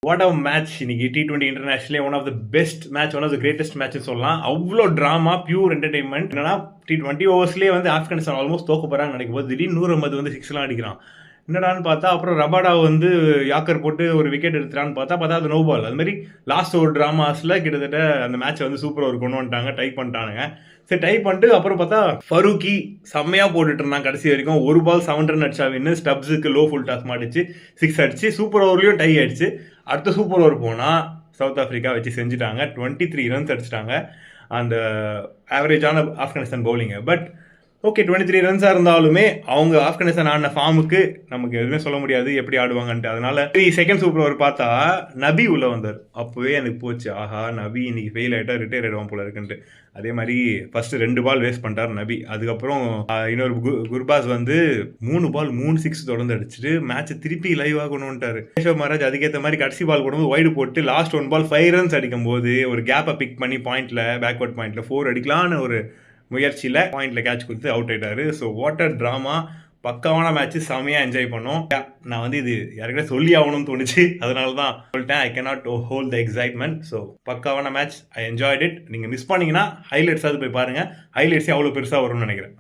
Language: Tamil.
வாட் அ மேட்ச் இன்னைக்கு T20 இன்டர்நேஷனலே one of the best match, one of the greatest match சொல்லலாம். அவ்வளோ டிராமா, பியூர் என்டர்டைன்மெண்ட். என்னன்னா T20 ஓவர்ஸ்லேயே வந்து ஆப்கானிஸ்தான் ஆல்மோஸ்ட் தோக்க போறாங்க நினைக்கும் போது திடீர்னு 150 வந்து சிக்ஸ்லாம் அடிக்கிறான். என்னடான்னு பார்த்தா அப்புறம் ரபாடா வந்து யாக்கர் போட்டு ஒரு விக்கெட் எடுத்துறான்னு பார்த்தா அது நோ பால். அது மாதிரி லாஸ்ட் ஒரு டிராமாஸில் கிட்டத்தட்ட அந்த மேட்ச் வந்து சூப்பர் ஓவர் கொண்டு வந்துட்டாங்க, டைப் பண்ணிட்டானுங்க. சரி டைப் பண்ணிட்டு அப்புறம் பார்த்தா ஃபரூக்கி செம்மையாக போட்டுட்டு இருந்தான் கடைசி வரைக்கும். ஒரு பால் 7 ரன் அடிச்சா வின்னு, ஸ்டப்ஸுக்கு லோ ஃபுல் டாஸ் மாடிச்சு, 6 அடிச்சு சூப்பர் ஓவர்லையும் டை ஆயிடுச்சு. அடுத்த சூப்பர் ஓவர் போனால் சவுத் ஆஃப்ரிக்கா வச்சு செஞ்சுட்டாங்க. 23 ரன்ஸ் அடிச்சிட்டாங்க அந்த ஆவரேஜான ஆப்கானிஸ்தான் பவுலிங்கை. பட் ஓகே 23 ரன்ஸாக இருந்தாலுமே அவங்க ஆப்கானிஸ்தான் ஆடின ஃபார்முக்கு நமக்கு எதுவுமே சொல்ல முடியாது எப்படி ஆடுவாங்கன்ட்டு. அதனால செகண்ட் சூப்பர் ஓவர் பார்த்தா நபி உள்ள வந்தார். அப்போவே எனக்கு போச்சு, ஆஹா நபி இன்னைக்கு ஃபெயில் ஆகிட்டா ரிட்டையர் ஆகிடுவான் போல இருக்குன்ட்டு. அதே மாதிரி ஃபர்ஸ்ட் 2 பால் வேஸ்ட் பண்ணிட்டார் நபி. அதுக்கப்புறம் இன்னொரு குர்பாஸ் வந்து 3 பால் 3 6 தொடர்ந்து அடிச்சுட்டு மேட்ச் திருப்பி லைவாக கொண்டு வந்துட்டாரு. கேஷவ் மகாராஜ் அதுக்கேற்ற மாதிரி கடைசி பால் கொண்டு வைடு போட்டு லாஸ்ட் 1 பால் 5 ரன்ஸ் அடிக்கும் போது ஒரு கேப்பை பிக் பண்ணி பாயிண்ட்ல பேக்வர்ட் பாயிண்ட்ல 4 அடிக்கலான்னு ஒரு முயற்சியில் பாயிண்ட்ல கேட்ச் கொடுத்து அவுட் ஆயிட்டாரு. ஸோ வாட்டர் ட்ராமா, பக்காவான மேட்ச், செமையாக என்ஜாய் பண்ணோம். நான் வந்து இது யாருக்கிட்ட சொல்லி ஆகணும்னு தோணுச்சு, அதனால தான் சொல்லிட்டேன். I cannot hold the excitement. So பக்காவான மேட்ச், ஐ என்ஜாய்ட் இட். நீங்கள் மிஸ் பண்ணீங்கன்னா ஹைலைட்ஸாவது போய் பாருங்கள். ஹைலைட்ஸே அவ்வளோ பெருசாக வரும்னு நினைக்கிறேன்.